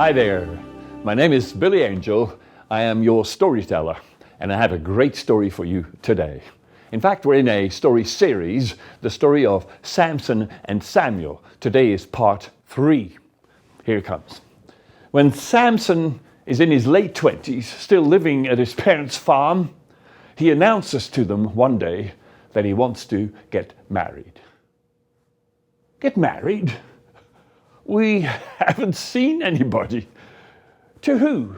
Hi there, my name is Billy Angel. I am your storyteller, and I have a great story for you today. In fact, we're in a story series, the story of Samson and Samuel. Today is part 3. Here it comes. When Samson is in his late 20s, still living at his parents' farm, he announces to them one day that he wants to get married. Get married? We haven't seen anybody. To who?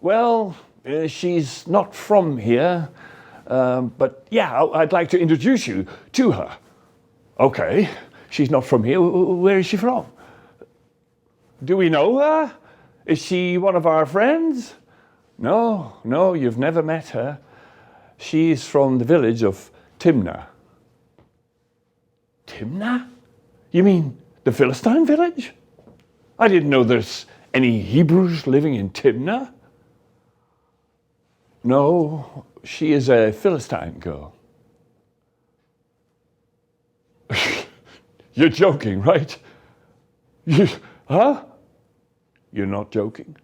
Well, she's not from here, but yeah, I'd like to introduce you to her. Okay, she's not from here. Where is she from? Do we know her? Is she one of our friends? No, you've never met her. She's from the village of Timnah. Timnah? You mean the Philistine village? I didn't know there's any Hebrews living in Timnah. No, she is a Philistine girl. You're joking, right? Huh? You're not joking?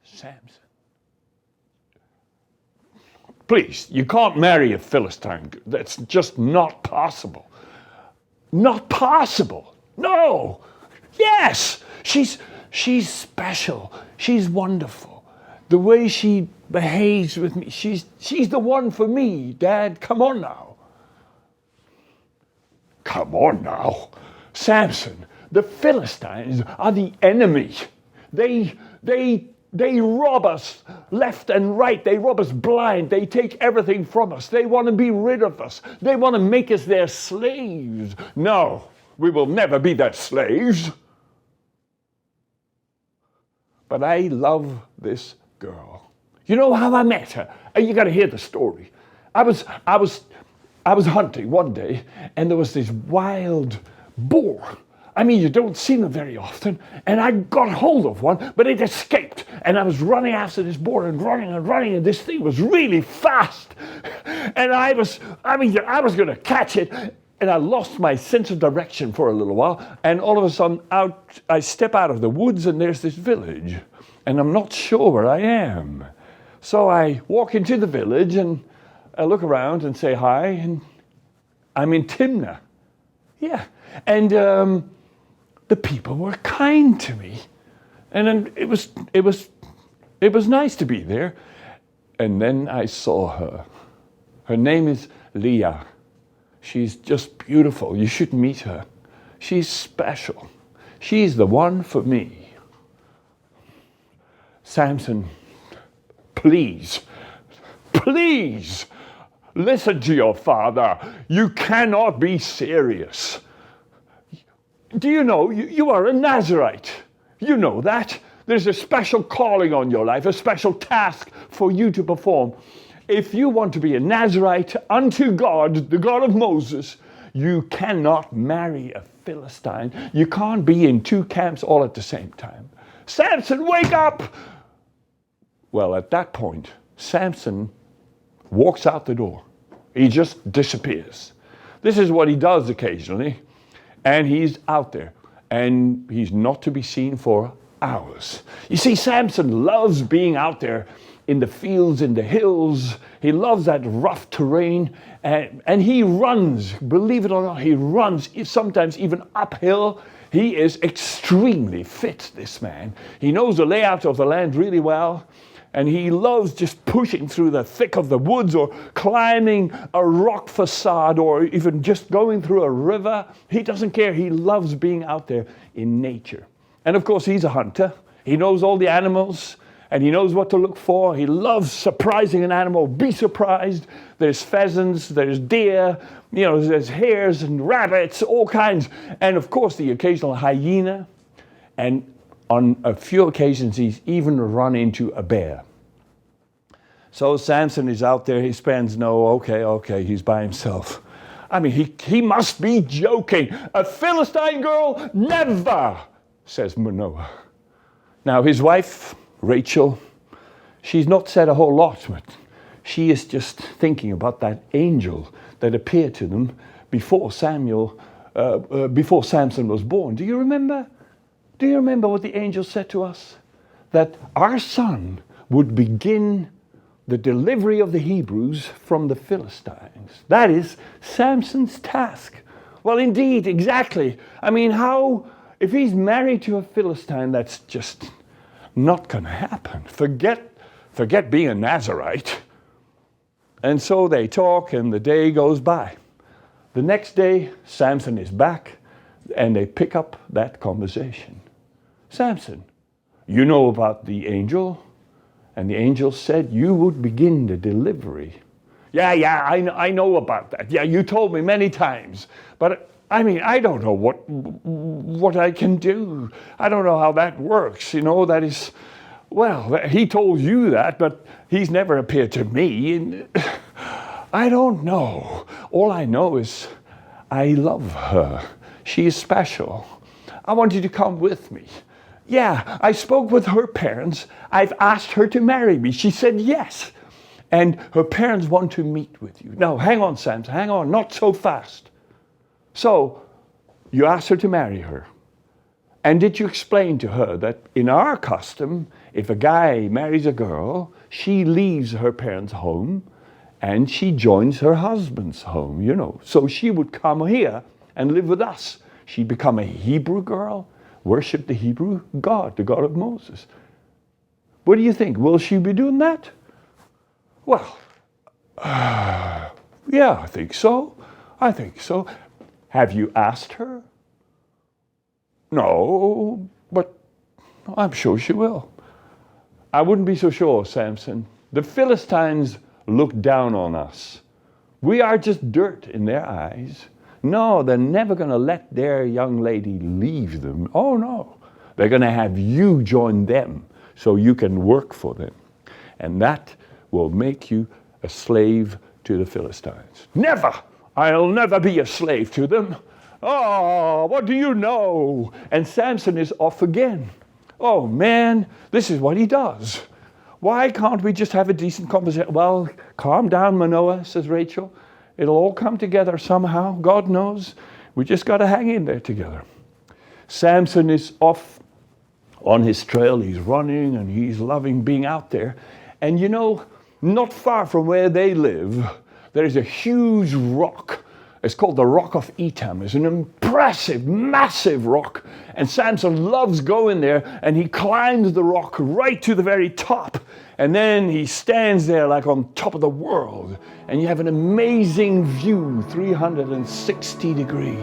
Samson. Please, you can't marry a Philistine girl. That's just not possible. Not possible. No. Yes. She's special. She's wonderful. The way she behaves with me, she's the one for me. Dad, come on now. Come on now. Samson, the Philistines are the enemy. They rob us left and right. They rob us blind. They take everything from us. They want to be rid of us. They want to make us their slaves. No, we will never be their slaves. But I love this girl. You know how I met her? You got to hear the story. I was hunting one day, and there was this wild boar. I mean, you don't see them very often. And I got hold of one, but it escaped. And I was running after this boar and running, and this thing was really fast. And I was going to catch it. And I lost my sense of direction for a little while. And all of a sudden, I step out of the woods, and there's this village. And I'm not sure where I am. So I walk into the village, and I look around and say hi. And I'm in Timnah. Yeah. And the people were kind to me. And then it was nice to be there. And then I saw her. Her name is Lehi. She's just beautiful. You should meet her. She's special. She's the one for me. Samson, please, listen to your father. You cannot be serious. Do you know, you are a Nazarite. You know that. There's a special calling on your life, a special task for you to perform. If you want to be a Nazarite unto God, the God of Moses, you cannot marry a Philistine. You can't be in 2 camps all at the same time. Samson, wake up! Well, at that point, Samson walks out the door. He just disappears. This is what he does occasionally. And he's out there. And he's not to be seen for hours. You see, Samson loves being out there in the fields, in the hills. He loves that rough terrain. And he runs, believe it or not, he runs, sometimes even uphill. He is extremely fit, this man. He knows the layout of the land really well. And he loves just pushing through the thick of the woods or climbing a rock facade or even just going through a river. He doesn't care. He loves being out there in nature. And of course, he's a hunter. He knows all the animals and he knows what to look for. He loves surprising an animal. Be surprised. There's pheasants, there's deer, there's hares and rabbits, all kinds. And of course, the occasional hyena. And on a few occasions, he's even run into a bear. So Samson is out there. He spends, okay, he's by himself. I mean, he must be joking. A Philistine girl? Never, says Manoah. Now, his wife, Rachel, she's not said a whole lot, but she is just thinking about that angel that appeared to them before Samson was born. Do you remember? Do you remember what the angel said to us? That our son would begin the delivery of the Hebrews from the Philistines. That is Samson's task. Well, indeed, exactly. I mean, if he's married to a Philistine, that's just not going to happen. Forget being a Nazarite. And so they talk, and the day goes by. The next day, Samson is back, and they pick up that conversation. Samson, you know about the angel? And the angel said, you would begin the delivery. Yeah, I know about that. Yeah, you told me many times. But I mean, I don't know what I can do. I don't know how that works. That is, well, he told you that, but he's never appeared to me. And I don't know. All I know is I love her. She is special. I want you to come with me. Yeah, I spoke with her parents. I've asked her to marry me. She said yes. And her parents want to meet with you. Now, hang on, Samson, hang on, not so fast. So, you asked her to marry her. And did you explain to her that in our custom, if a guy marries a girl, she leaves her parents' home and she joins her husband's home, So she would come here and live with us. She'd become a Hebrew girl, worship the Hebrew God, the God of Moses. What do you think? Will she be doing that? Well, yeah, I think so. Have you asked her? No, but I'm sure she will. I wouldn't be so sure, Samson. The Philistines look down on us. We are just dirt in their eyes. No, they're never going to let their young lady leave them. Oh, no. They're going to have you join them so you can work for them. And that will make you a slave to the Philistines. Never! I'll never be a slave to them. Oh, what do you know? And Samson is off again. Oh, man, this is what he does. Why can't we just have a decent conversation? Well, calm down, Manoah, says Rachel. It'll all come together somehow. God knows. We just got to hang in there together. Samson is off on his trail. He's running and he's loving being out there. And not far from where they live, there is a huge rock. It's called the Rock of Etam. It's an impressive, massive rock. And Samson loves going there, and he climbs the rock right to the very top. And then he stands there like on top of the world. And you have an amazing view, 360 degrees.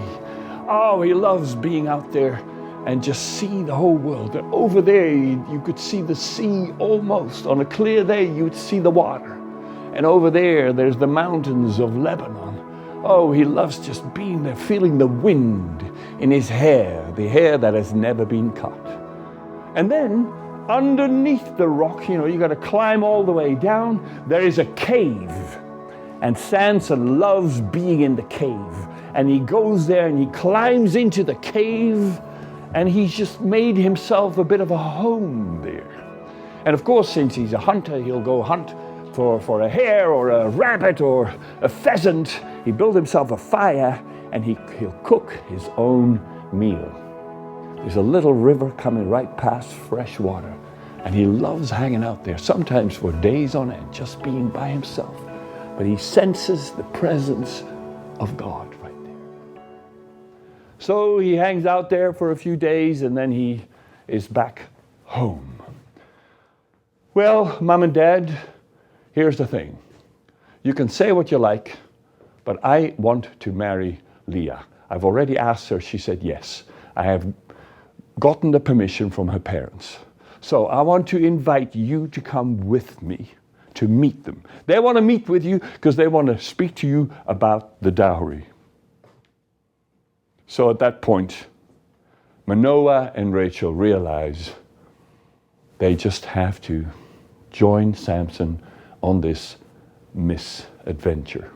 Oh, he loves being out there and just see the whole world. And over there, you could see the sea almost. On a clear day, you would see the water. And over there, there's the mountains of Lebanon. Oh, he loves just being there, feeling the wind in his hair, the hair that has never been cut. And then, underneath the rock, you got to climb all the way down, there is a cave. And Samson loves being in the cave. And he goes there and he climbs into the cave, and he's just made himself a bit of a home there. And of course, since he's a hunter, he'll go hunt for a hare or a rabbit or a pheasant. He built himself a fire, and he'll cook his own meal. There's a little river coming right past, fresh water, and he loves hanging out there, sometimes for days on end, just being by himself. But he senses the presence of God right there. So he hangs out there for a few days, and then he is back home. Well, Mom and Dad, here's the thing. You can say what you like, but I want to marry Leah. I've already asked her. She said yes. I have gotten the permission from her parents. So I want to invite you to come with me to meet them. They want to meet with you because they want to speak to you about the dowry. So at that point, Manoah and Rachel realize they just have to join Samson on this misadventure.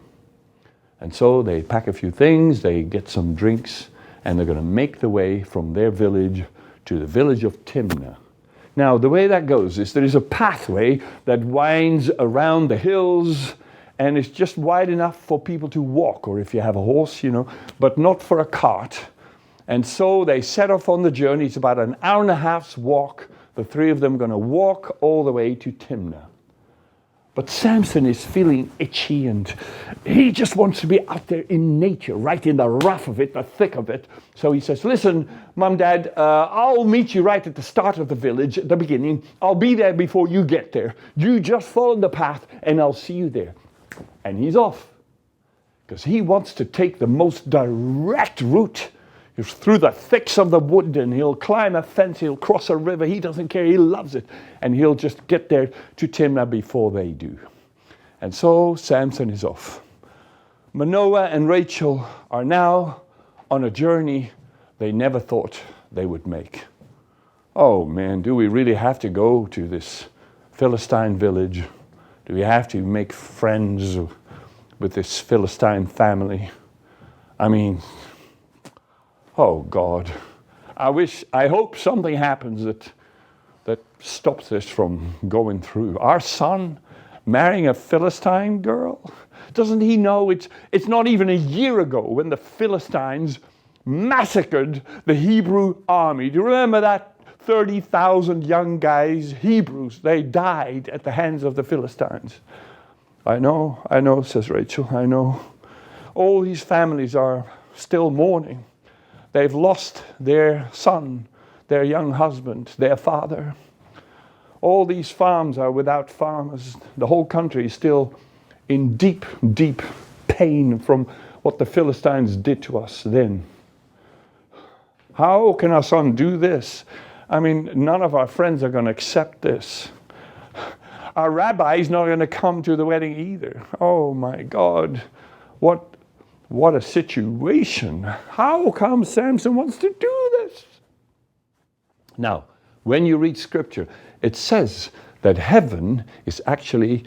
And so they pack a few things, they get some drinks, and they're going to make the way from their village to the village of Timnah. Now, the way that goes is there is a pathway that winds around the hills, and it's just wide enough for people to walk, or if you have a horse, but not for a cart. And so they set off on the journey. It's about an hour and a half's walk. The three of them are going to walk all the way to Timnah. But Samson is feeling itchy, and he just wants to be out there in nature, right in the rough of it, the thick of it. So he says, listen, Mom, Dad, I'll meet you right at the start of the village, at the beginning. I'll be there before you get there. You just follow the path, and I'll see you there. And he's off, because he wants to take the most direct route. He's through the thicks of the wood, and he'll climb a fence, he'll cross a river. He doesn't care, he loves it. And he'll just get there to Timnah before they do. And so Samson is off. Manoah and Rachel are now on a journey they never thought they would make. Oh man, do we really have to go to this Philistine village? Do we have to make friends with this Philistine family? I mean, oh God, I hope something happens that stops this from going through. Our son marrying a Philistine girl? Doesn't he know it's not even a year ago when the Philistines massacred the Hebrew army? Do you remember that? 30,000 young guys, Hebrews, they died at the hands of the Philistines. I know, says Rachel, I know. All these families are still mourning. They've lost their son, their young husband, their father. All these farms are without farmers. The whole country is still in deep, deep pain from what the Philistines did to us then. How can our son do this? I mean, none of our friends are going to accept this. Our rabbi is not going to come to the wedding either. Oh my God, what a situation. How come Samson wants to do this? Now, when you read scripture, it says that heaven is actually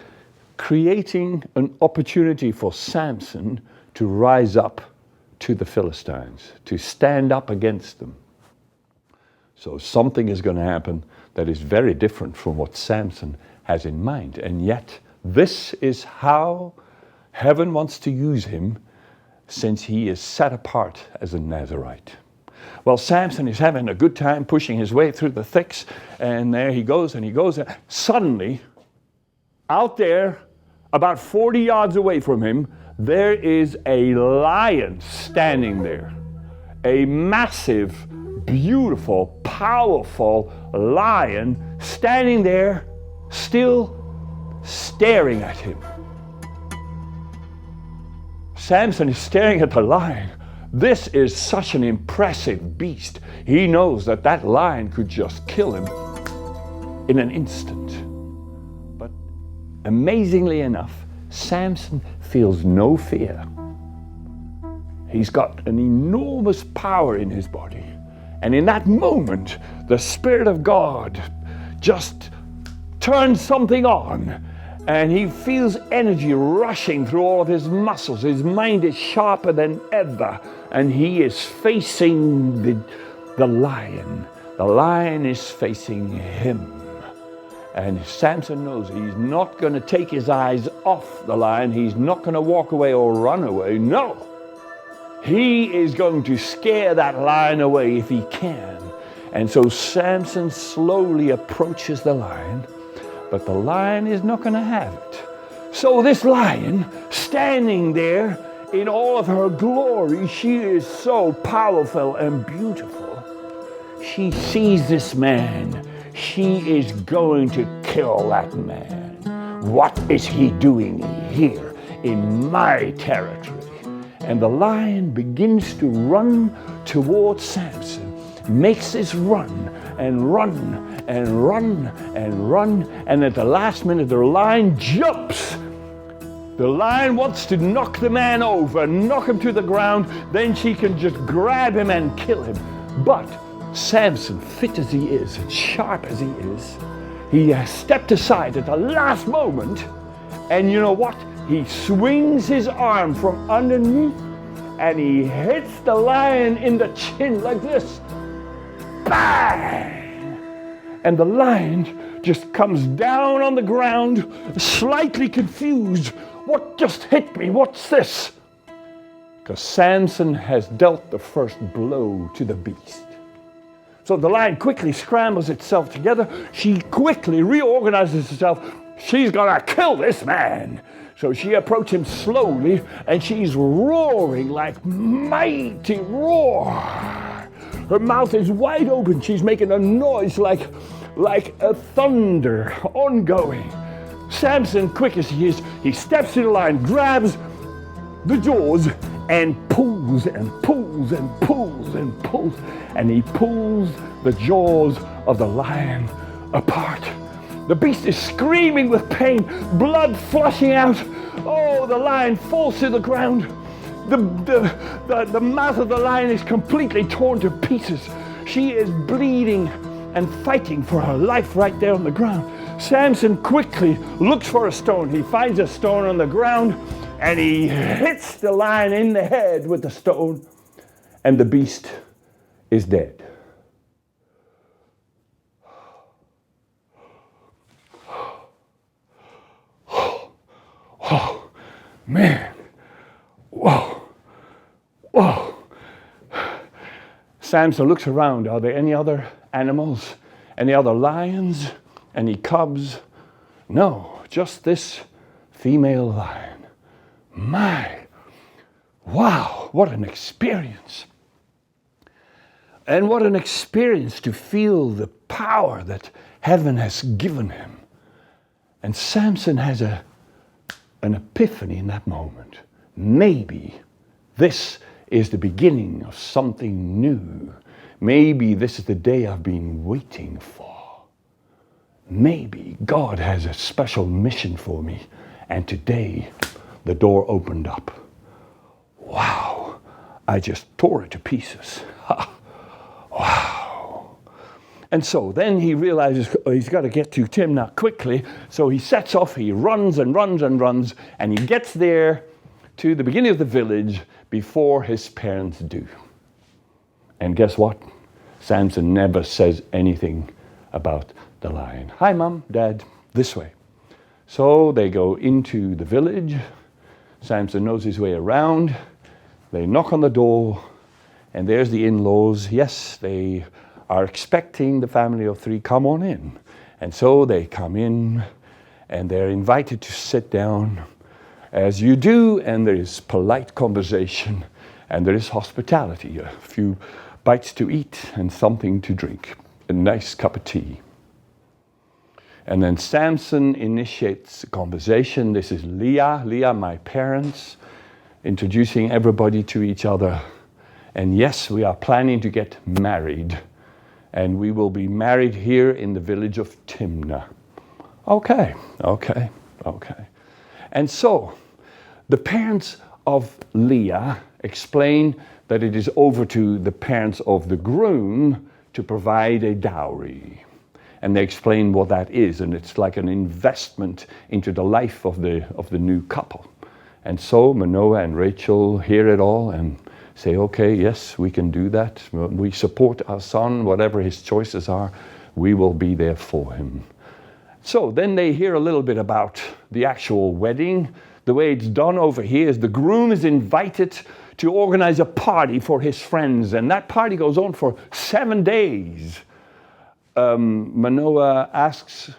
creating an opportunity for Samson to rise up to the Philistines, to stand up against them. So something is going to happen that is very different from what Samson has in mind. And yet, this is how heaven wants to use him, since he is set apart as a Nazirite. Well, Samson is having a good time pushing his way through the thicks, and there he goes, and he goes. Suddenly, out there, about 40 yards away from him, there is a lion standing there. A massive, beautiful, powerful lion standing there, still staring at him. Samson is staring at the lion. This is such an impressive beast. He knows that that lion could just kill him in an instant. But amazingly enough, Samson feels no fear. He's got an enormous power in his body. And in that moment, the Spirit of God just turns something on. And he feels energy rushing through all of his muscles. His mind is sharper than ever. And he is facing the lion. The lion is facing him. And Samson knows he's not going to take his eyes off the lion. He's not going to walk away or run away. No. He is going to scare that lion away if he can. And so Samson slowly approaches the lion. But the lion is not going to have it. So this lion, standing there in all of her glory, she is so powerful and beautiful. She sees this man. She is going to kill that man. What is he doing here in my territory? And the lion begins to run towards Samson, makes this run and run and run and run, and at the last minute the lion jumps. The lion wants to knock the man over, knock him to the ground, then she can just grab him and kill him. But Samson, fit as he is and sharp as he is, he has stepped aside at the last moment, and you know what? He swings his arm from underneath and he hits the lion in the chin like this. Bang! And the lion just comes down on the ground, slightly confused. What just hit me? What's this? because Samson has dealt the first blow to the beast. So the lion quickly scrambles itself together. She quickly reorganizes herself. She's gonna kill this man. So she approaches him slowly, and she's roaring like mighty roar. Her mouth is wide open. She's making a noise like a thunder ongoing. Samson, quick as he is, he steps to the lion, grabs the jaws, and pulls and pulls and pulls and pulls, and he pulls the jaws of the lion apart. The beast is screaming with pain, blood flushing out. Oh, the lion falls to the ground. The mouth of the lion is completely torn to pieces. She is bleeding and fighting for her life right there on the ground. Samson quickly looks for a stone. He finds a stone on the ground, and he hits the lion in the head with the stone, and the beast is dead. Oh, man. Whoa. Whoa. Samson looks around. Are there any other animals? Any other lions? Any cubs? No, just this female lion. My, wow, what an experience. And what an experience to feel the power that heaven has given him. And Samson has an epiphany in that moment. Maybe this is the beginning of something new. Maybe this is the day I've been waiting for. Maybe God has a special mission for me. And today, the door opened up. Wow, I just tore it to pieces. Wow. And so then he realizes he's got to get to Timnah quickly. So he sets off, he runs and runs and runs, and he gets there to the beginning of the village before his parents do. And guess what? Samson never says anything about the lion. Hi, Mom, Dad, this way. So they go into the village. Samson knows his way around. They knock on the door, and there's the in-laws. Yes, they are expecting the family of three, come on in. And so they come in, and they're invited to sit down, as you do, and there is polite conversation, and there is hospitality, a few bites to eat and something to drink, a nice cup of tea. And then Samson initiates a conversation. This is Leah, my parents, introducing everybody to each other. And yes, we are planning to get married. And we will be married here in the village of Timnah. Okay. And so, the parents of Leah explain that it is over to the parents of the groom to provide a dowry. And they explain what that is, and it's like an investment into the life of the new couple. And so Manoah and Rachel hear it all and say, okay, yes, we can do that. We support our son, whatever his choices are, we will be there for him. So then they hear a little bit about the actual wedding. The way it's done over here is the groom is invited to organize a party for his friends, and that party goes on for 7 days. Manoah asks,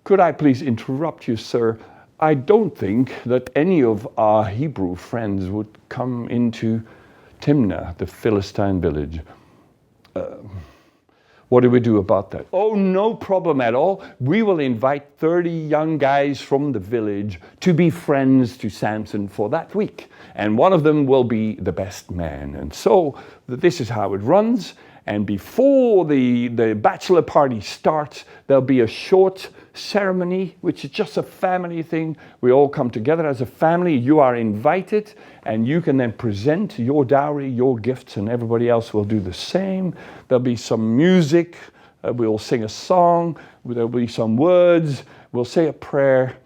could I please interrupt you, sir? I don't think that any of our Hebrew friends would come into Timnah, the Philistine village. What do we do about that? Oh, no problem at all. We will invite 30 young guys from the village to be friends to Samson for that week. And one of them will be the best man. And so this is how it runs. And before the bachelor party starts, there'll be a short ceremony, which is just a family thing. We all come together as a family. You are invited, and you can then present your dowry, your gifts, and everybody else will do the same. There'll be some music. We'll sing a song. There'll be some words. We'll say a prayer,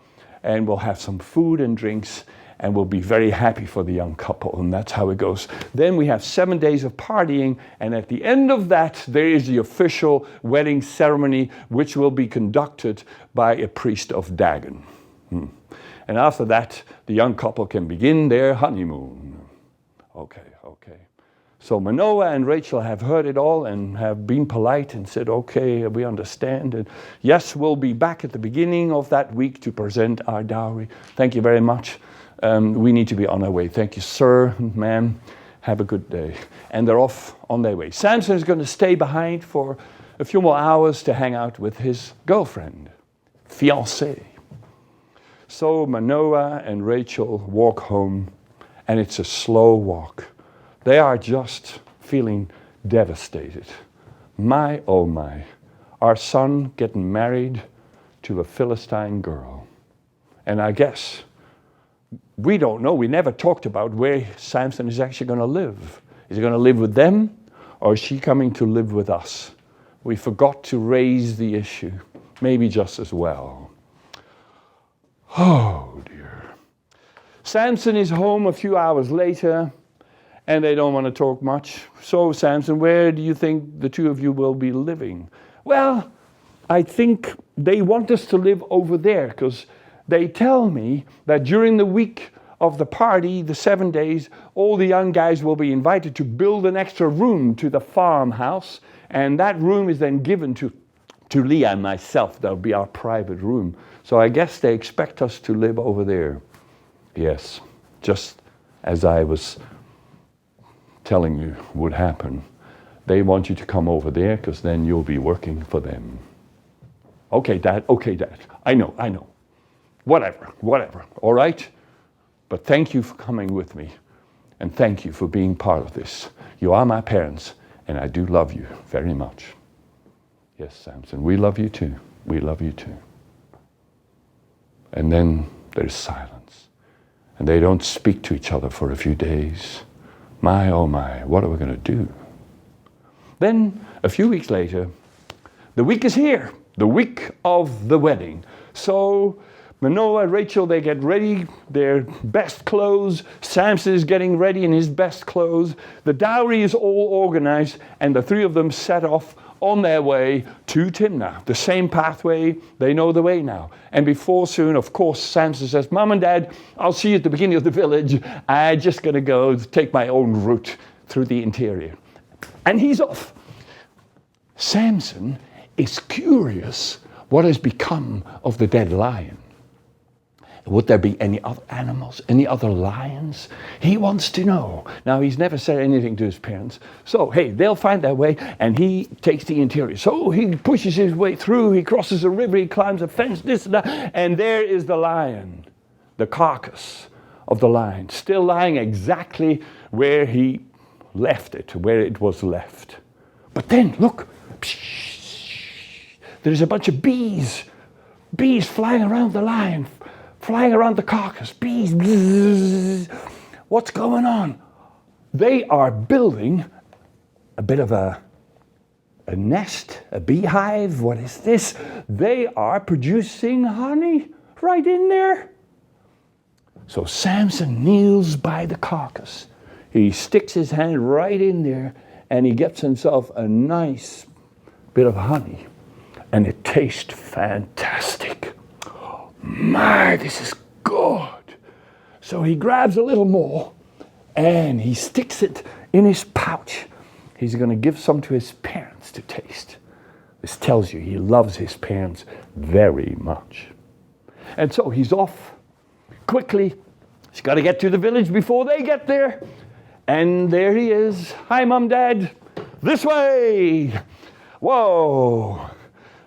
and we'll have some food and drinks. And we'll be very happy for the young couple, and that's how it goes. Then we have 7 days of partying, and at the end of that, there is the official wedding ceremony, which will be conducted by a priest of Dagon. And after that, the young couple can begin their honeymoon. Okay. So Manoah and Rachel have heard it all and have been polite and said, okay, we understand. And yes, we'll be back at the beginning of that week to present our dowry. Thank you very much. We need to be on our way. Thank you, sir, ma'am. Have a good day. And they're off on their way. Samson is going to stay behind for a few more hours to hang out with his girlfriend, fiancée. So Manoah and Rachel walk home, and it's a slow walk. They are just feeling devastated. My, oh my, our son getting married to a Philistine girl. And I guess we don't know, we never talked about where Samson is actually going to live. Is he going to live with them, or is she coming to live with us? We forgot to raise the issue, maybe just as well. Oh dear. Samson is home a few hours later, and they don't want to talk much. So, Samson, where do you think the two of you will be living? Well, I think they want us to live over there, because they tell me that during the week of the party, the 7 days, all the young guys will be invited to build an extra room to the farmhouse, and that room is then given to Lehi and myself. That'll be our private room. So I guess they expect us to live over there. Yes, just as I was telling you would happen. They want you to come over there because then you'll be working for them. Okay, Dad. I know. Whatever. All right? But thank you for coming with me. And thank you for being part of this. You are my parents, and I do love you very much. Yes, Samson, we love you too. We love you too. And then there's silence. And they don't speak to each other for a few days. My, oh my, what are we going to do? Then, a few weeks later, the week is here. The week of the wedding. So, Manoah and Rachel, they get ready, their best clothes. Samson is getting ready in his best clothes. The dowry is all organized, and the three of them set off on their way to Timnah. The same pathway, they know the way now. And before soon, of course, Samson says, Mom and Dad, I'll see you at the beginning of the village. I'm just going to go take my own route through the interior. And he's off. Samson is curious what has become of the dead lion. Would there be any other animals, any other lions? He wants to know. Now, he's never said anything to his parents. So, hey, they'll find their way, and he takes the interior. So he pushes his way through, he crosses a river, he climbs a fence, this and that, and there is the lion, the carcass of the lion, still lying exactly where he left it, where it was left. But then, look, there's a bunch of bees flying around the lion, flying around the carcass, bees. Bzzz. What's going on? They are building a bit of a nest, a beehive. What is this? They are producing honey right in there. So Samson kneels by the carcass. He sticks his hand right in there, and he gets himself a nice bit of honey. And it tastes fantastic. My, this is good. So he grabs a little more and he sticks it in his pouch. He's going to give some to his parents to taste. This tells you he loves his parents very much. And so he's off quickly. He's got to get to the village before they get there. And there he is. Hi, Mom, Dad. This way. Whoa.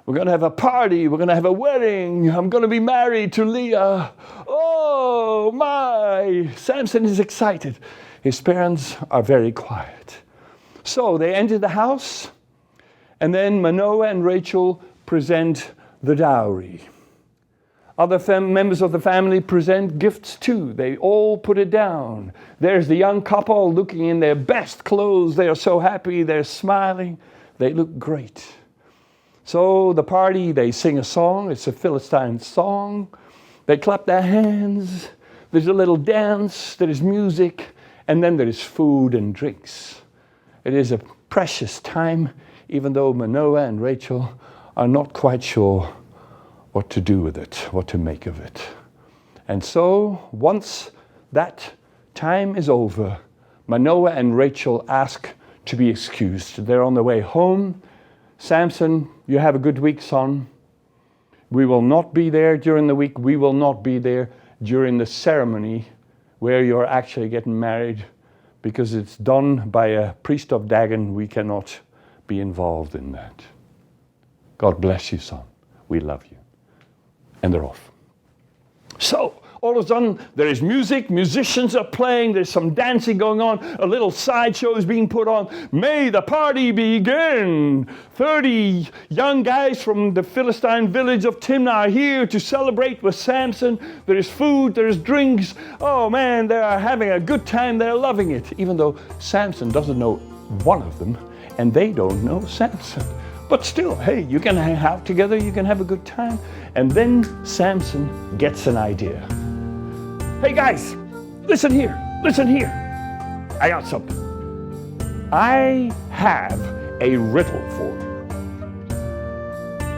We're going to have a party. We're going to have a wedding. I'm going to be married to Leah. Oh, my. Samson is excited. His parents are very quiet. So they enter the house, and then Manoah and Rachel present the dowry. Other members of the family present gifts too. They all put it down. There's the young couple looking in their best clothes. They are so happy. They're smiling. They look great. So the party, they sing a song. It's a Philistine song. They clap their hands. There's a little dance. There is music. And then there is food and drinks. It is a precious time, even though Manoah and Rachel are not quite sure what to do with it, what to make of it. And so, once that time is over, Manoah and Rachel ask to be excused. They're on their way home. Samson, you have a good week, son. We will not be there during the week. We will not be there during the ceremony where you're actually getting married, because it's done by a priest of Dagon. We cannot be involved in that. God bless you, son. We love you. And they're off. So, all of a sudden, there is music, musicians are playing, there's some dancing going on, a little sideshow is being put on. May the party begin! 30 young guys from the Philistine village of Timnah are here to celebrate with Samson. There is food, there is drinks. Oh man, they are having a good time, they're loving it. Even though Samson doesn't know one of them, and they don't know Samson. But still, hey, you can hang out together, you can have a good time. And then Samson gets an idea. Hey guys, listen here, listen here. I got something. I have a riddle for you.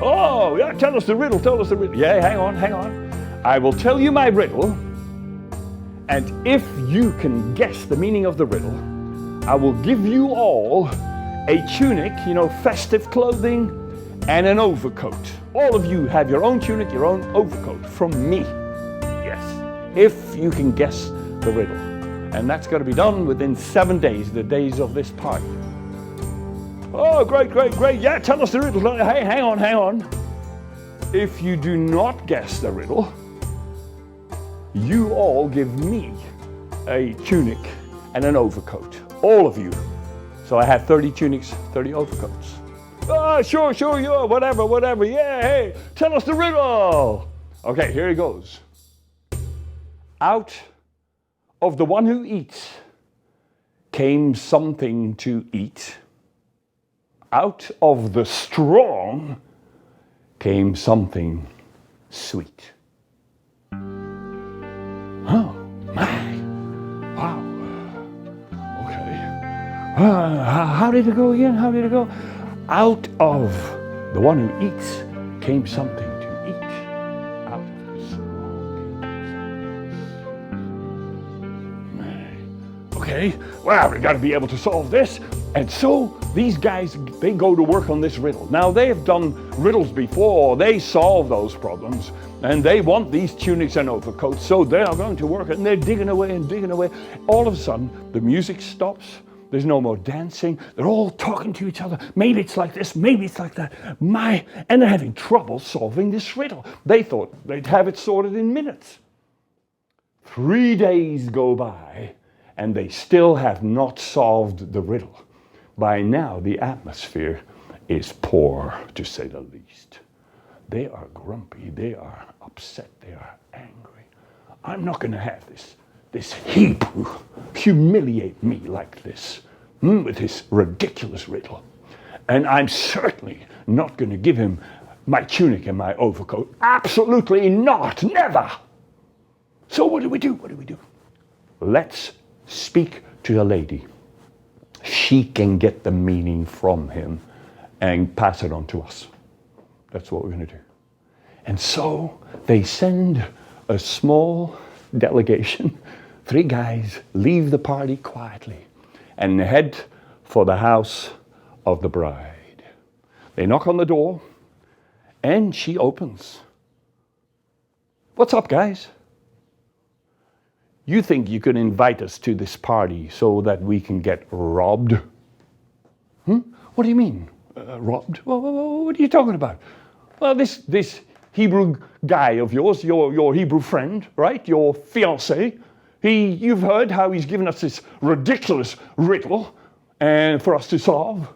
Oh, yeah, tell us the riddle, tell us the riddle. Yeah, hang on. I will tell you my riddle, and if you can guess the meaning of the riddle, I will give you all a tunic, festive clothing, and an overcoat. All of you have your own tunic, your own overcoat from me. If you can guess the riddle. And that's got to be done within 7 days, the days of this party. Oh, great. Yeah, tell us the riddle. Hey, hang on. If you do not guess the riddle, you all give me a tunic and an overcoat. All of you. So I have 30 tunics, 30 overcoats. Oh, sure, yeah, whatever. Yeah, hey, tell us the riddle. Okay, here it goes. Out of the one who eats came something to eat. Out of the strong came something sweet. Oh, my. Wow. Okay. How did it go again? Out of the one who eats came something to eat. Out of the strong came something. Okay, well, we've got to be able to solve this. And so these guys, they go to work on this riddle. Now, they have done riddles before. They solve those problems. And they want these tunics and overcoats. So they are going to work, and they're digging away. All of a sudden, the music stops. There's no more dancing. They're all talking to each other. Maybe it's like this, maybe it's like that. And they're having trouble solving this riddle. They thought they'd have it sorted in minutes. 3 days go by, and they still have not solved the riddle. By now, the atmosphere is poor, to say the least. They are grumpy, they are upset, they are angry. I'm not going to have this Hebrew humiliate me like this with his ridiculous riddle. And I'm certainly not going to give him my tunic and my overcoat. Absolutely not, never. So what do we do? Let's speak to the lady. She can get the meaning from him and pass it on to us. That's what we're going to do. And so they send a small delegation. 3 guys leave the party quietly and head for the house of the bride. They knock on the door, and she opens. What's up, guys? You think you can invite us to this party so that we can get robbed? What do you mean, robbed? What are you talking about? Well, this Hebrew guy of yours, your Hebrew friend, right? Your fiancé, you've heard how he's given us this ridiculous riddle and for us to solve.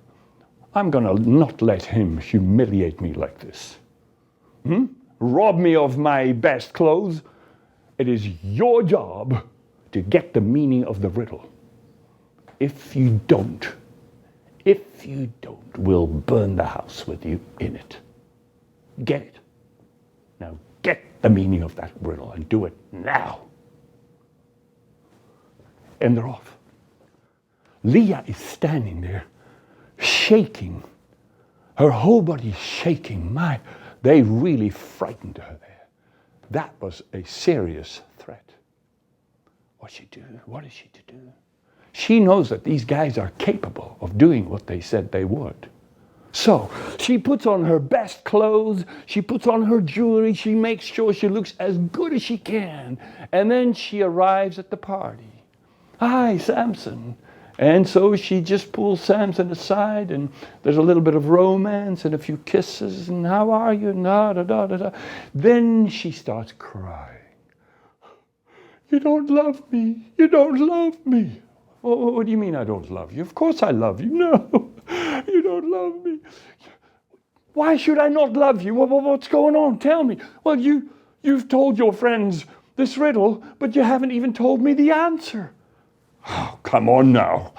I'm going to not let him humiliate me like this. Rob me of my best clothes. It is your job to get the meaning of the riddle. If you don't, we'll burn the house with you in it. Get it? Now get the meaning of that riddle and do it now. And they're off. Leah is standing there, shaking. Her whole body is shaking. They really frightened her there. That was a serious threat. What's she do? What is she to do? She knows that these guys are capable of doing what they said they would. So she puts on her best clothes, she puts on her jewelry, she makes sure she looks as good as she can. And then she arrives at the party. Hi, Samson. And so she just pulls Samson aside, and there's a little bit of romance and a few kisses, and how are you? Da, da, da, da, da. Then she starts crying. You don't love me. You don't love me. Oh, what do you mean I don't love you? Of course I love you. No, you don't love me. Why should I not love you? What's going on? Tell me. Well, you've told your friends this riddle, but you haven't even told me the answer. Oh, come on now.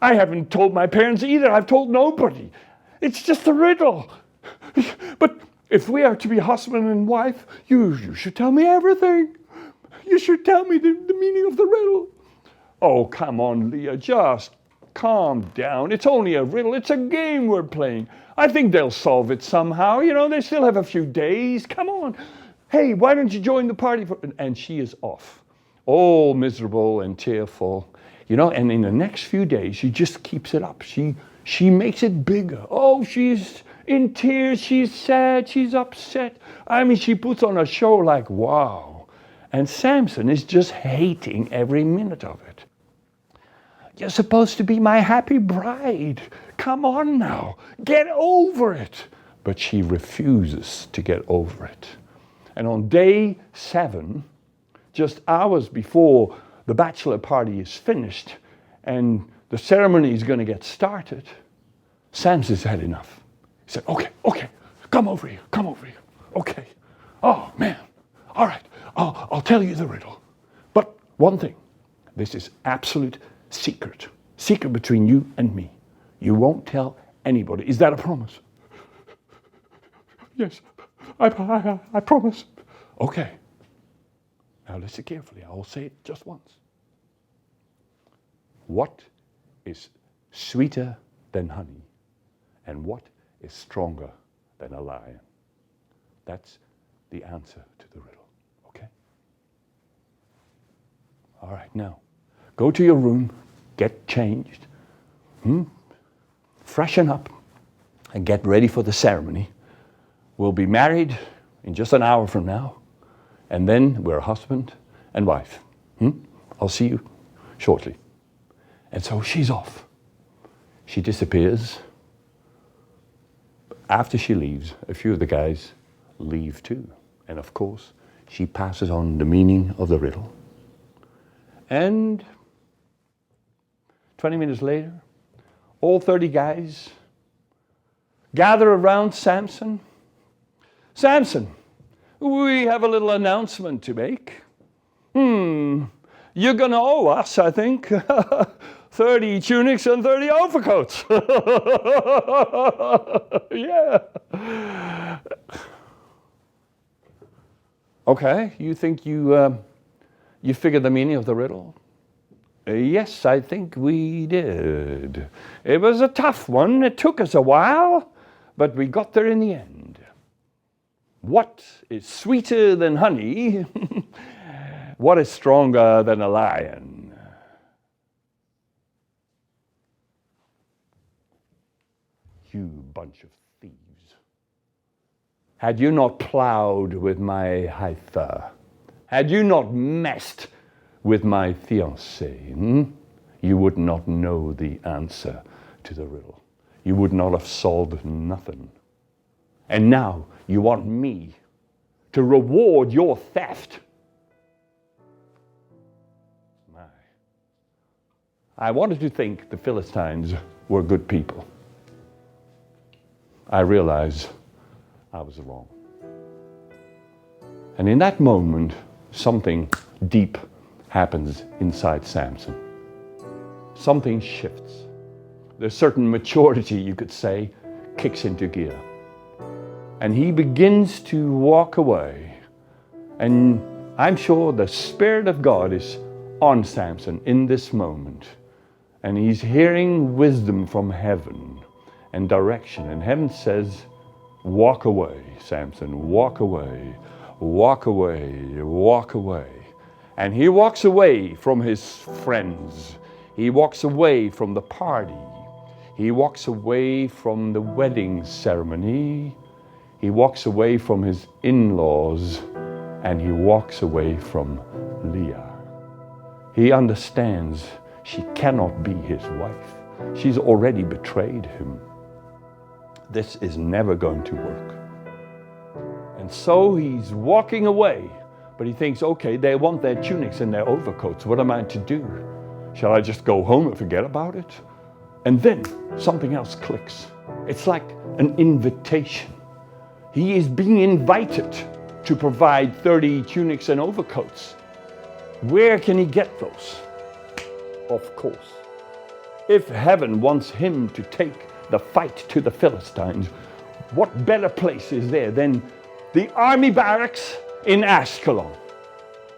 I haven't told my parents either. I've told nobody. It's just a riddle. But if we are to be husband and wife, you should tell me everything. You should tell me the meaning of the riddle. Oh, come on, Leah, just calm down. It's only a riddle. It's a game we're playing. I think they'll solve it somehow. You know, they still have a few days. Come on. Hey, why don't you join the party? And she is off, all miserable and tearful. You know, and in the next few days, she just keeps it up. She makes it bigger. Oh, she's in tears. She's sad. She's upset. I mean, she puts on a show like, wow. And Samson is just hating every minute of it. You're supposed to be my happy bride. Come on now, get over it. But she refuses to get over it. And on day 7, just hours before the bachelor party is finished and the ceremony is going to get started, Samson's had enough. He said, okay, come over here. Okay. Oh, man. All right, I'll tell you the riddle. But one thing, this is absolute secret between you and me. You won't tell anybody. Is that a promise? Yes, I promise. Okay. Now listen carefully. I'll say it just once. What is sweeter than honey, and what is stronger than a lion? That's the answer to the riddle. Okay? All right, now go to your room, get changed, freshen up, and get ready for the ceremony. We'll be married in just an hour from now, and then we're husband and wife. I'll see you shortly. And so she's off. She disappears. After she leaves, a few of the guys leave too. And of course, she passes on the meaning of the riddle. And 20 minutes later, all 30 guys gather around Samson. Samson, we have a little announcement to make. You're going to owe us, I think, 30 tunics and 30 overcoats. Yeah. Okay, you think you figured the meaning of the riddle? Yes, I think we did. It was a tough one. It took us a while, but we got there in the end. What is sweeter than honey? What is stronger than a lion? You bunch of thieves. Had you not plowed with my heifer, had you not messed with my fiancée, you would not know the answer to the riddle. You would not have solved nothing. And now you want me to reward your theft. I wanted to think the Philistines were good people. I realized I was wrong. And in that moment, something deep happens inside Samson. Something shifts. There's certain maturity, you could say, kicks into gear. And he begins to walk away. And I'm sure the Spirit of God is on Samson in this moment. And he's hearing wisdom from heaven and direction. And heaven says, walk away, Samson, walk away, walk away, walk away. And he walks away from his friends. He walks away from the party. He walks away from the wedding ceremony. He walks away from his in-laws, and he walks away from Leah. He understands she cannot be his wife. She's already betrayed him. This is never going to work. And so he's walking away, but he thinks, okay, they want their tunics and their overcoats. What am I to do? Shall I just go home and forget about it? And then something else clicks. It's like an invitation. He is being invited to provide 30 tunics and overcoats. Where can he get those? Of course, if heaven wants him to take the fight to the Philistines, what better place is there than the army barracks in Ashkelon?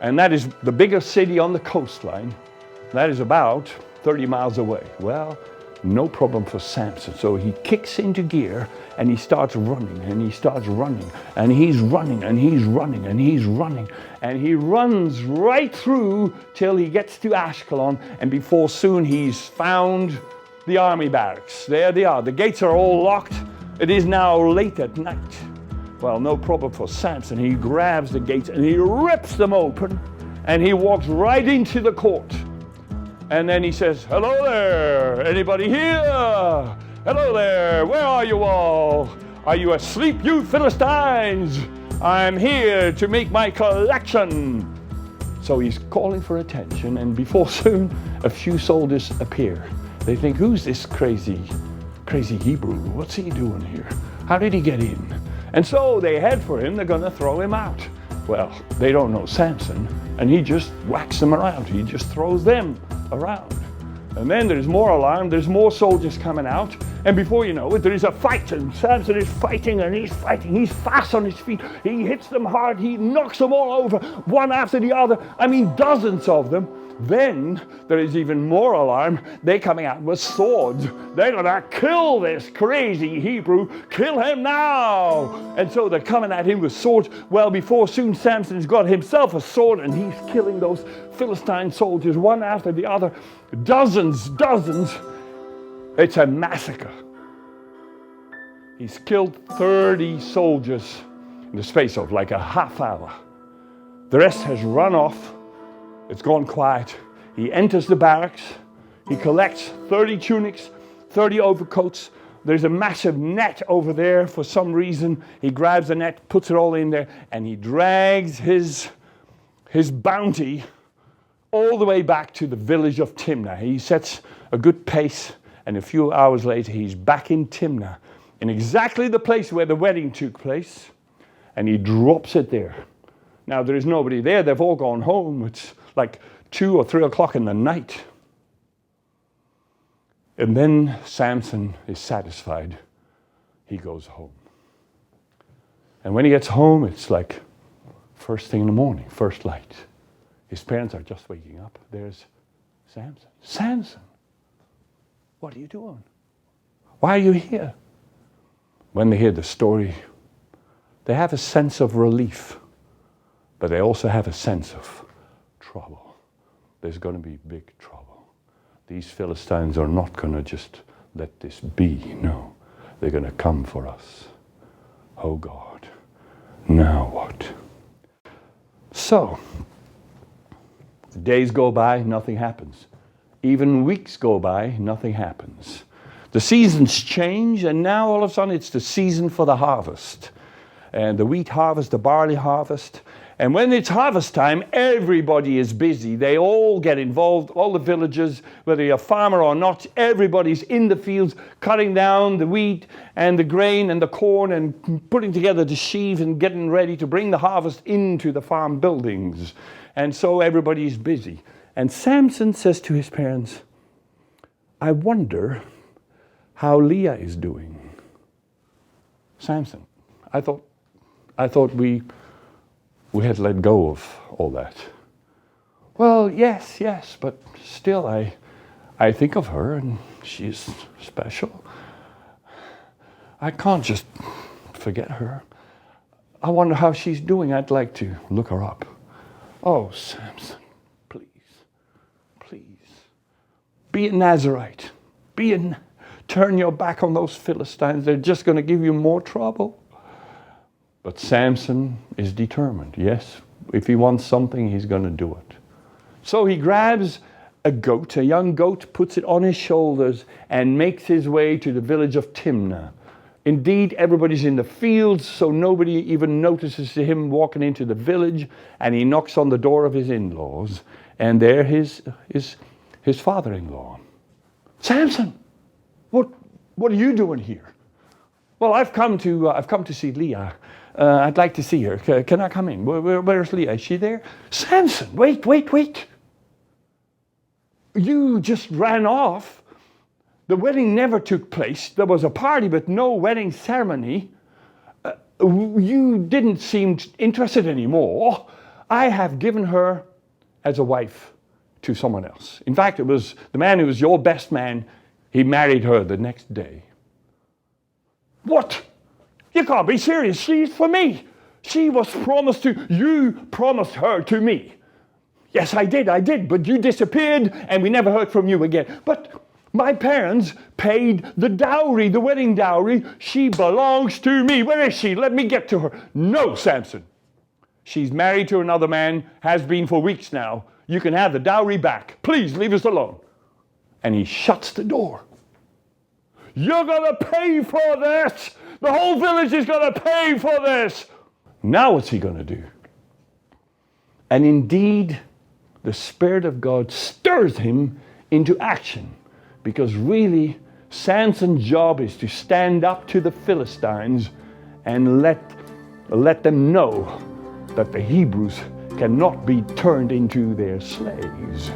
And that is the biggest city on the coastline. That is about 30 miles away. Well, no problem for Samson. So he kicks into gear and he starts running and he starts running and he's running and he's running and he's running and he runs right through till he gets to Ashkelon, and before soon he's found the army barracks. There they are. The gates are all locked. It is now late at night. Well, no problem for Samson. He grabs the gates and he rips them open and he walks right into the court. And then he says, hello there, anybody here? Hello there, where are you all? Are you asleep, you Philistines? I'm here to make my collection. So he's calling for attention, and before soon, a few soldiers appear. They think, who's this crazy Hebrew? What's he doing here? How did he get in? And so they head for him, they're gonna throw him out. Well, they don't know Samson, and he just whacks them around. He just throws them around. And then there's more alarm, there's more soldiers coming out, and before you know it, there is a fight, and Samson is fighting, and he's fighting. He's fast on his feet. He hits them hard. He knocks them all over, one after the other. I mean, dozens of them. Then there is even more alarm. They're coming out with swords. They're gonna kill this crazy Hebrew. Kill him now. And so they're coming at him with swords. Well, before soon, Samson's got himself a sword, and he's killing those Philistine soldiers one after the other. Dozens. It's a massacre. He's killed 30 soldiers in the space of like a half hour. The rest has run off. It's gone quiet. He enters the barracks. He collects 30 tunics, 30 overcoats. There's a massive net over there for some reason. He grabs the net, puts it all in there, and he drags his bounty all the way back to the village of Timnah. He sets a good pace, and a few hours later, he's back in Timnah, in exactly the place where the wedding took place, and he drops it there. Now, there is nobody there. They've all gone home. It's like 2 or 3 o'clock in the night. And then Samson is satisfied. He goes home. And when he gets home, it's like first thing in the morning, first light. His parents are just waking up. There's Samson. Samson, what are you doing? Why are you here? When they hear the story, they have a sense of relief, but they also have a sense of trouble. There's going to be big trouble. These Philistines are not going to just let this be. No, they're going to come for us. Oh God, now what? So, days go by, nothing happens. Even weeks go by, nothing happens. The seasons change, and now all of a sudden it's the season for the harvest. And the wheat harvest, the barley harvest. And when it's harvest time, everybody is busy. They all get involved, all the villagers, whether you're a farmer or not, everybody's in the fields cutting down the wheat and the grain and the corn and putting together the sheaves and getting ready to bring the harvest into the farm buildings. And so everybody's busy. And Samson says to his parents, I wonder how Leah is doing. Samson, I thought we had let go of all that. Well, yes, but still I think of her and she's special. I can't just forget her. I wonder how she's doing. I'd like to look her up. Oh, Samson, please, Be a Nazarite. Turn your back on those Philistines. They're just going to give you more trouble. But Samson is determined. Yes, if he wants something, he's going to do it. So he grabs a goat, a young goat, puts it on his shoulders, and makes his way to the village of Timnah. Indeed, everybody's in the fields, so nobody even notices him walking into the village, and he knocks on the door of his in-laws, and there his father-in-law. Samson, what are you doing here? Well, I've come to see Leah. I'd like to see her. Can I come in? Where's Leah? Is she there? Samson, wait. You just ran off. The wedding never took place. There was a party, but no wedding ceremony. You didn't seem interested anymore. I have given her as a wife to someone else. In fact, it was the man who was your best man. He married her the next day. What? You can't be serious. She's for me. She was promised to you. Promised her to me. Yes, I did. But you disappeared and we never heard from you again. But my parents paid the dowry, the wedding dowry. She belongs to me. Where is she? Let me get to her. No, Samson. She's married to another man, has been for weeks now. You can have the dowry back. Please leave us alone. And he shuts the door. You're going to pay for this. The whole village is going to pay for this. Now what's he going to do? And indeed, the Spirit of God stirs him into action. Because really, Samson's job is to stand up to the Philistines and let them know that the Hebrews cannot be turned into their slaves.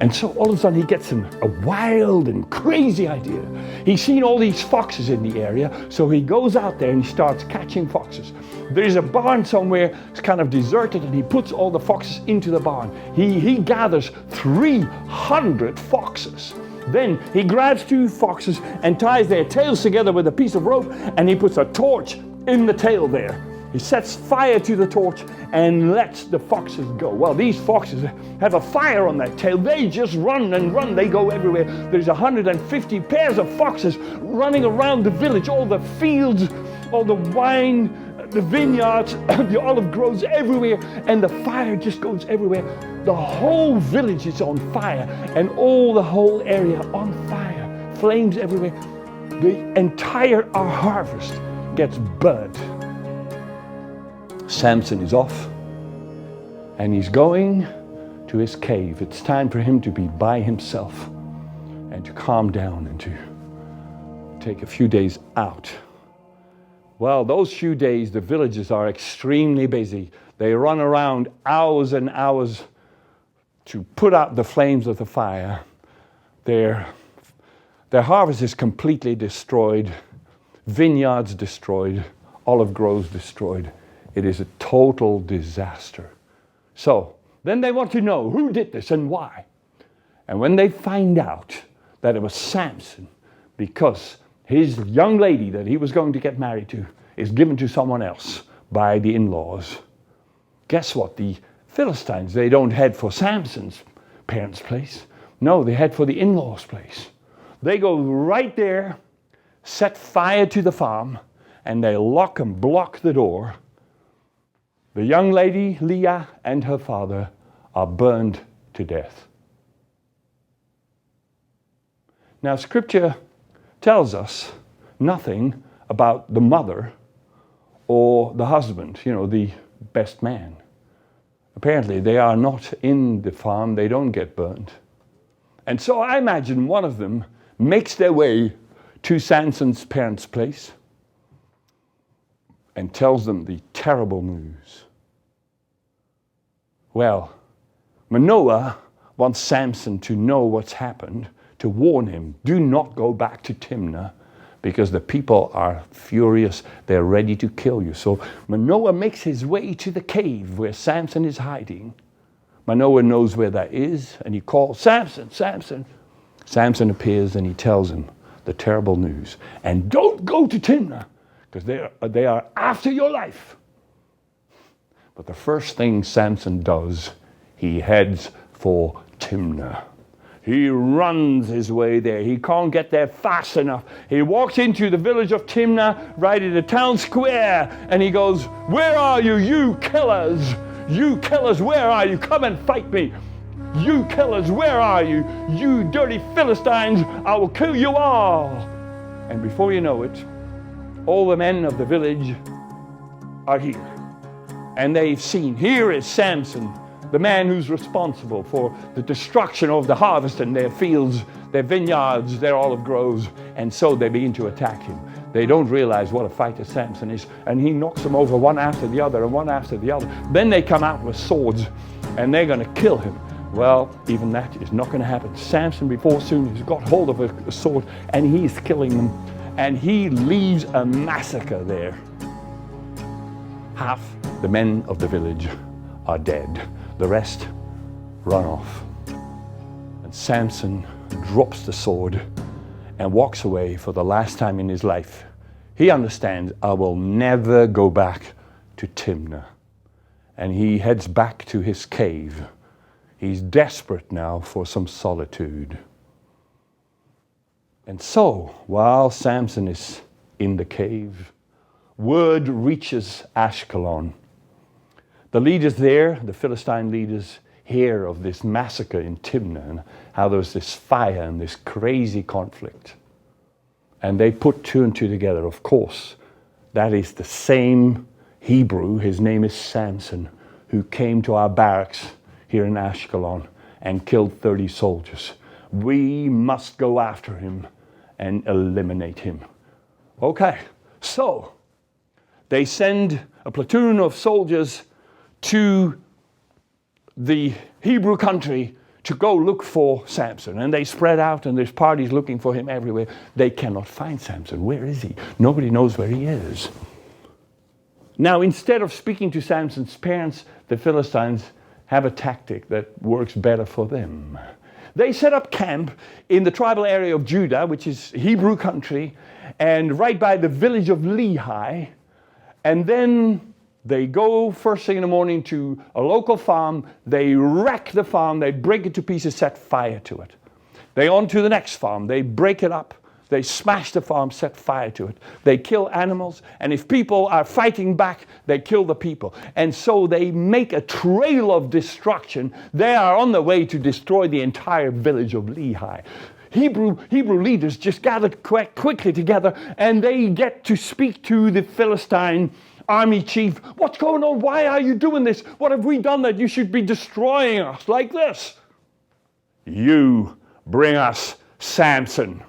And so all of a sudden he gets a wild and crazy idea. He's seen all these foxes in the area, so he goes out there and he starts catching foxes. There's a barn somewhere, it's kind of deserted, and he puts all the foxes into the barn. He gathers 300 foxes. Then he grabs 2 foxes and ties their tails together with a piece of rope, and he puts a torch in the tail there. He sets fire to the torch and lets the foxes go. Well, these foxes have a fire on their tail. They just run and run. They go everywhere. There's 150 pairs of foxes running around the village, all the fields, all the wine, the vineyards, the olive groves everywhere, and the fire just goes everywhere. The whole village is on fire, and the whole area on fire. Flames everywhere. The entire harvest gets burned. Samson is off, and he's going to his cave. It's time for him to be by himself and to calm down and to take a few days out. Well, those few days, the villagers are extremely busy. They run around hours and hours to put out the flames of the fire. Their harvest is completely destroyed, vineyards destroyed, olive groves destroyed. It is a total disaster. So then they want to know who did this and why. And when they find out that it was Samson, because his young lady that he was going to get married to is given to someone else by the in-laws, guess what? The Philistines, they don't head for Samson's parents' place. No, they head for the in-laws' place. They go right there, set fire to the farm, and they lock and block the door. The young lady, Leah, and her father are burned to death. Now, Scripture tells us nothing about the mother or the husband, the best man. Apparently, they are not in the farm. They don't get burned. And so I imagine one of them makes their way to Samson's parents' place and tells them the terrible news. Well, Manoah wants Samson to know what's happened, to warn him, do not go back to Timnah, because the people are furious. They're ready to kill you. So Manoah makes his way to the cave where Samson is hiding. Manoah knows where that is, and he calls, Samson, Samson. Samson appears and he tells him the terrible news. And don't go to Timnah, because they are after your life. But the first thing Samson does, he heads for Timnah. He runs his way there. He can't get there fast enough. He walks into the village of Timnah, right at the town square, and he goes, "Where are you, you killers? You killers, where are you? Come and fight me. You killers, where are you? You dirty Philistines, I will kill you all." And before you know it, all the men of the village are here. And they've seen, here is Samson, the man who's responsible for the destruction of the harvest in their fields, their vineyards, their olive groves. And so they begin to attack him. They don't realize what a fighter Samson is. And he knocks them over one after the other and one after the other. Then they come out with swords and they're going to kill him. Well, even that is not going to happen. Samson, before soon, has got hold of a sword and he's killing them. And he leaves a massacre there. Half the men of the village are dead. The rest run off. And Samson drops the sword and walks away for the last time in his life. He understands, I will never go back to Timnah. And he heads back to his cave. He's desperate now for some solitude. And so, while Samson is in the cave, word reaches Ashkelon. The leaders there, the Philistine leaders, hear of this massacre in Timnah and how there was this fire and this crazy conflict. And they put two and two together. Of course, that is the same Hebrew, his name is Samson, who came to our barracks here in Ashkelon and killed 30 soldiers. We must go after him and eliminate him. Okay, so they send a platoon of soldiers to the Hebrew country to go look for Samson. And they spread out and there's parties looking for him everywhere. They cannot find Samson. Where is he? Nobody knows where he is. Now, instead of speaking to Samson's parents, the Philistines have a tactic that works better for them. They set up camp in the tribal area of Judah, which is Hebrew country, and right by the village of Lehi. And then they go first thing in the morning to a local farm. They wreck the farm. They break it to pieces, set fire to it. They on to the next farm. They break it up. They smash the farm, set fire to it. They kill animals. And if people are fighting back, they kill the people. And so they make a trail of destruction. They are on the way to destroy the entire village of Lehi. Hebrew leaders just gathered quite quickly together and they get to speak to the Philistine army chief. What's going on? Why are you doing this? What have we done that you should be destroying us like this? You bring us Samson,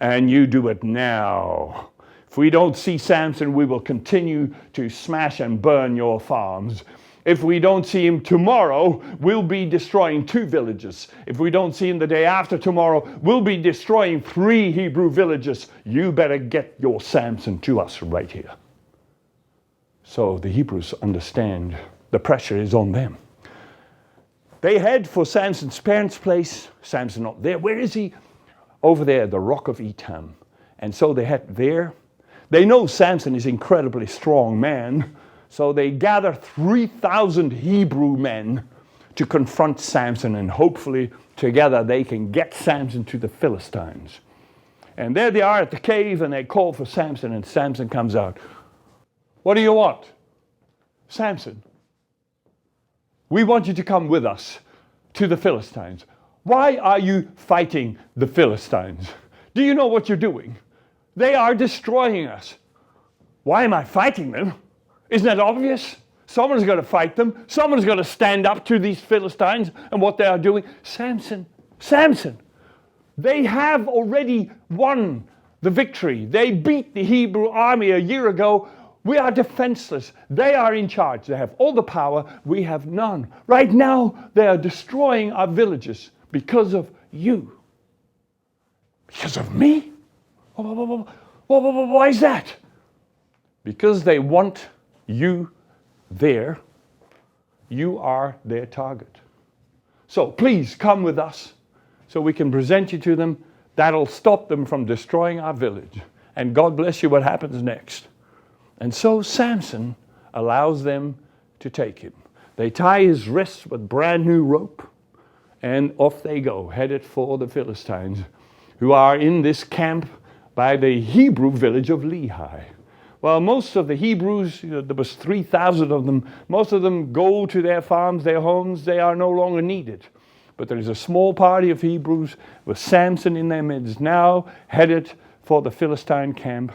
and you do it now. If we don't see Samson, we will continue to smash and burn your farms. If we don't see him tomorrow, we'll be destroying 2 villages. If we don't see him the day after tomorrow, we'll be destroying 3 Hebrew villages. You better get your Samson to us right here. So the Hebrews understand the pressure is on them. They head for Samson's parents' place. Samson not there. Where is he? Over there, the rock of Etam. And so they head there. They know Samson is an incredibly strong man. So they gather 3,000 Hebrew men to confront Samson. And hopefully together they can get Samson to the Philistines. And there they are at the cave and they call for Samson. And Samson comes out. What do you want? Samson, we want you to come with us to the Philistines. Why are you fighting the Philistines? Do you know what you're doing? They are destroying us. Why am I fighting them? Isn't that obvious? Someone's going to fight them. Someone's going to stand up to these Philistines and what they are doing. Samson, they have already won the victory. They beat the Hebrew army a year ago. We are defenseless. They are in charge. They have all the power. We have none. Right now, they are destroying our villages because of you. Because of me? Why is that? Because they want you there. You are their target. So please come with us so we can present you to them. That'll stop them from destroying our village. And God bless you what happens next. And so Samson allows them to take him. They tie his wrists with brand new rope And off they go, headed for the Philistines, who are in this camp by the Hebrew village of Lehi. Well, most of the Hebrews, there was 3,000 of them, most of them go to their farms, their homes, they are no longer needed. But there is a small party of Hebrews with Samson in their midst now, headed for the Philistine camp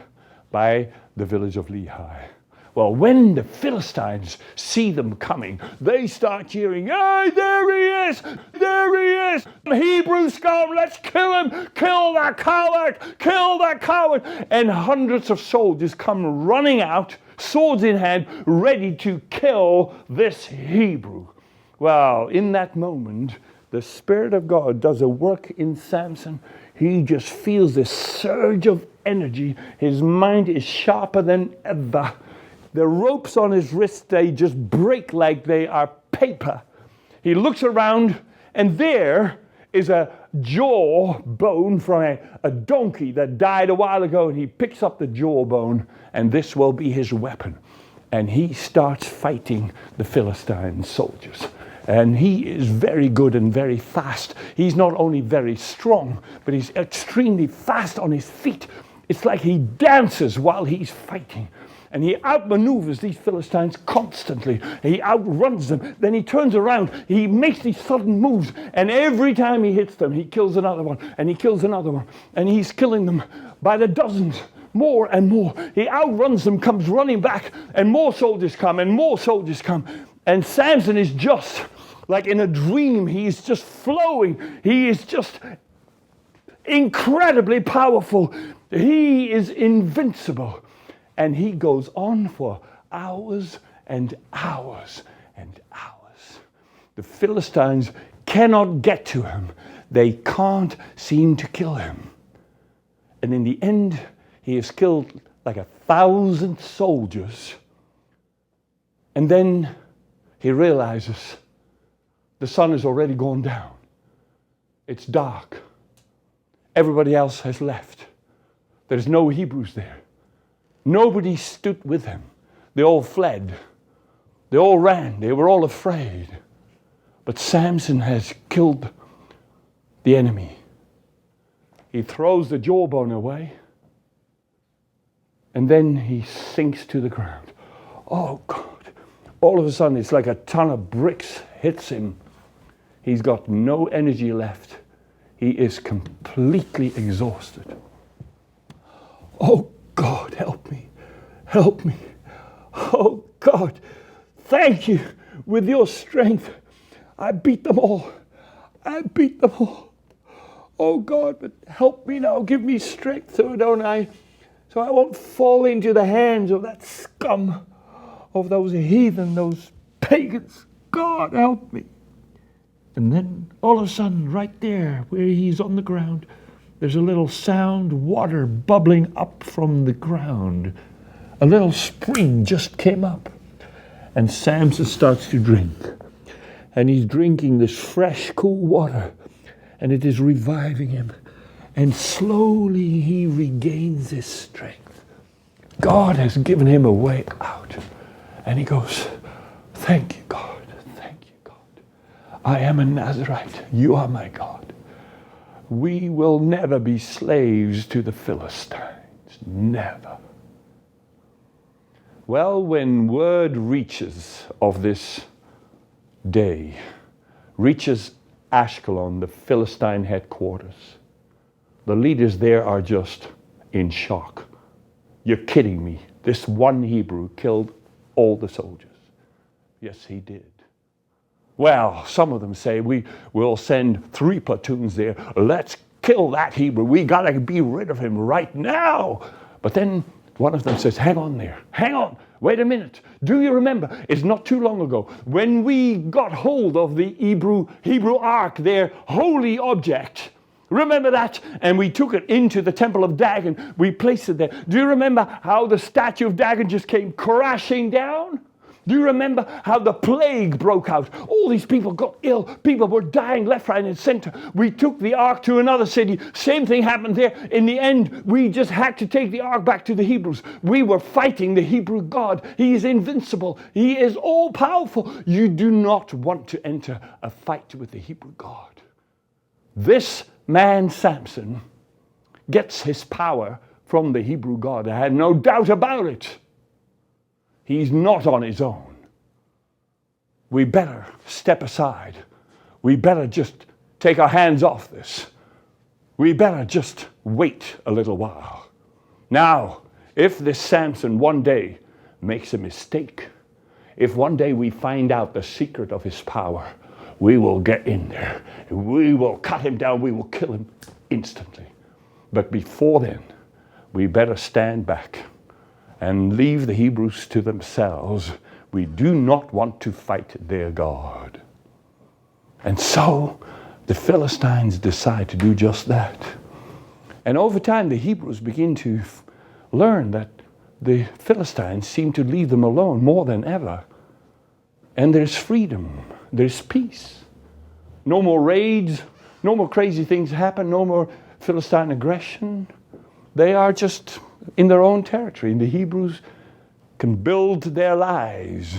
by the village of Lehi. Well, when the Philistines see them coming, they start cheering, "Hey, there he is! There he is! Hebrews come, let's kill him! Kill that coward! Kill that coward!" And hundreds of soldiers come running out, swords in hand, ready to kill this Hebrew. Well, in that moment, the Spirit of God does a work in Samson. He just feels this surge of energy. His mind is sharper than ever. The ropes on his wrists, they just break like they are paper. He looks around, and there is a jawbone from a donkey that died a while ago, and he picks up the jawbone, and this will be his weapon. And he starts fighting the Philistine soldiers. And he is very good and very fast. He's not only very strong, but he's extremely fast on his feet. It's like he dances while he's fighting. And he outmaneuvers these Philistines constantly. He outruns them. Then he turns around. He makes these sudden moves. And every time he hits them, he kills another one. And he kills another one. And he's killing them by the dozens. More and more. He outruns them, comes running back. And more soldiers come. And more soldiers come. And Samson is just like in a dream. He's just flowing. He is just incredibly powerful. He is invincible. And he goes on for hours and hours and hours. The Philistines cannot get to him. They can't seem to kill him. And in the end, he has killed like 1,000 soldiers. And then he realizes the sun has already gone down. It's dark. Everybody else has left. There's no Hebrews there. Nobody stood with him. They all fled. They all ran. They were all afraid. But Samson has killed the enemy. He throws the jawbone away. And then he sinks to the ground. Oh God. All of a sudden it's like a ton of bricks hits him. He's got no energy left. He is completely exhausted. Oh God, help me. Help me. Oh God, thank you. With your strength, I beat them all. I beat them all. Oh God, but help me now. Give me strength so I won't fall into the hands of that scum, of those heathen, those pagans. God, help me. And then all of a sudden, right there where he's on the ground, there's a little sound, water bubbling up from the ground. A little spring just came up. And Samson starts to drink. And he's drinking this fresh, cool water. And it is reviving him. And slowly he regains his strength. God has given him a way out. And he goes, "Thank you, God. Thank you, God. I am a Nazarite. You are my God. We will never be slaves to the Philistines. Never." Well, when word reaches of this day, reaches Ashkelon, the Philistine headquarters, the leaders there are just in shock. You're kidding me. This one Hebrew killed all the soldiers. Yes, he did. Well, some of them say, we will send 3 platoons there. Let's kill that Hebrew. We got to be rid of him right now. But then one of them says, hang on there. Hang on. Wait a minute. Do you remember? It's not too long ago when we got hold of the Hebrew ark, their holy object. Remember that? And we took it into the temple of Dagon. We placed it there. Do you remember how the statue of Dagon just came crashing down? Do you remember how the plague broke out? All these people got ill. People were dying left, right, and center. We took the ark to another city. Same thing happened there. In the end, we just had to take the ark back to the Hebrews. We were fighting the Hebrew God. He is invincible. He is all-powerful. You do not want to enter a fight with the Hebrew God. This man, Samson, gets his power from the Hebrew God. I had no doubt about it. He's not on his own. We better step aside. We better just take our hands off this. We better just wait a little while. Now, if this Samson one day makes a mistake, if one day we find out the secret of his power, we will get in there. We will cut him down. We will kill him instantly. But before then, we better stand back and leave the Hebrews to themselves. We do not want to fight their God. And so the Philistines decide to do just that. And over time, the Hebrews begin to learn that the Philistines seem to leave them alone more than ever. And there's freedom, there's peace. No more raids, no more crazy things happen, no more Philistine aggression. They are just in their own territory. And the Hebrews can build their lives.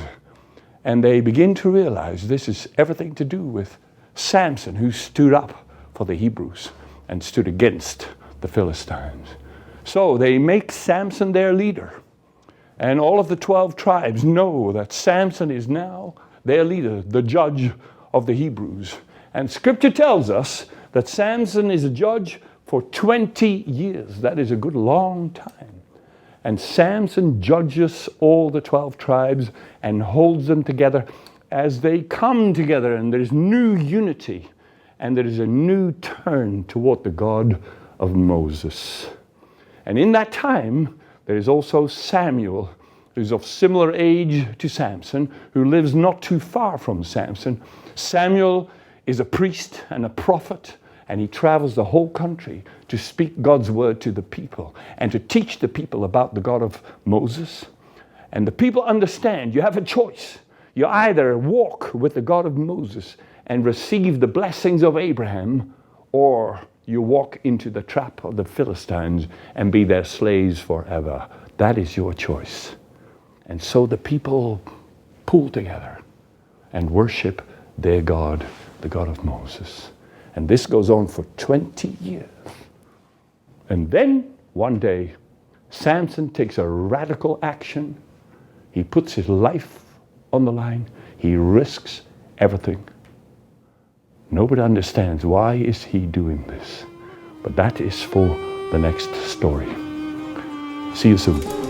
And they begin to realize this is everything to do with Samson, who stood up for the Hebrews and stood against the Philistines. So they make Samson their leader. And all of the 12 tribes know that Samson is now their leader, the judge of the Hebrews. And Scripture tells us that Samson is a judge for 20 years. That is a good long time. And Samson judges all the 12 tribes and holds them together as they come together, and there's new unity, and there is a new turn toward the God of Moses. And in that time, there is also Samuel, who's of similar age to Samson, who lives not too far from Samson. Samuel is a priest and a prophet, and he travels the whole country to speak God's word to the people and to teach the people about the God of Moses. And the people understand you have a choice. You either walk with the God of Moses and receive the blessings of Abraham, or you walk into the trap of the Philistines and be their slaves forever. That is your choice. And so the people pull together and worship their God, the God of Moses. And this goes on for 20 years. And then one day, Samson takes a radical action. He puts his life on the line. He risks everything. Nobody understands why is he doing this. But that is for the next story. See you soon.